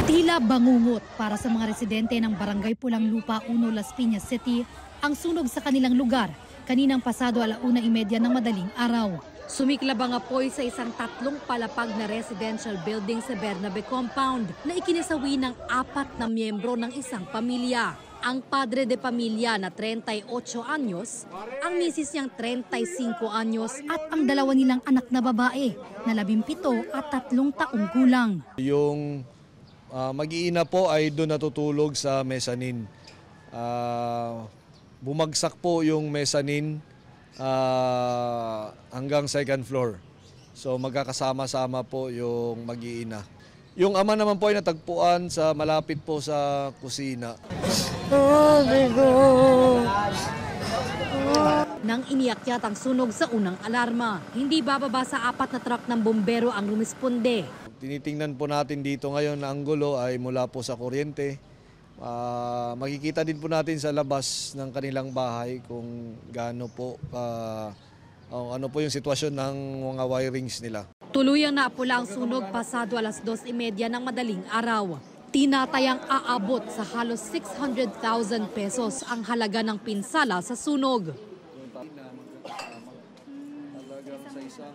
Tila bangungot para sa mga residente ng Barangay Pulang Lupa, 1, Las Piñas City ang sunog sa kanilang lugar kaninang pasado 1:30 ng madaling araw. Sumiklab ang apoy sa isang 3 palapag na residential building sa Bernabe Compound na ikinisawi ng 4 na miyembro ng isang pamilya. Ang padre de pamilya na 38 anyos, ang misis niyang 35 anyos at ang 2 nilang anak na babae na 17 at 3 taong gulang. Yung mag-iina po ay doon natutulog sa mezzanine. Bumagsak po yung mezzanine hanggang 2nd floor. So magkakasama-sama po yung mag-iina. Yung ama naman po ay natagpuan sa malapit po sa kusina. Nang iniakyat ang sunog sa unang alarma, hindi bababa sa 4 na truck ng bombero ang rumisponde. Tinitingnan po natin dito ngayon na ang gulo ay mula po sa kuryente. Makikita din po natin sa labas ng kanilang bahay kung gaano po, ano po yung sitwasyon ng mga wirings nila. Tuluyang naapula ang sunog pasado 2:30 ng madaling araw. Tinatayang aabot sa halos 600,000 pesos ang halaga ng pinsala sa sunog. Halagang sa isang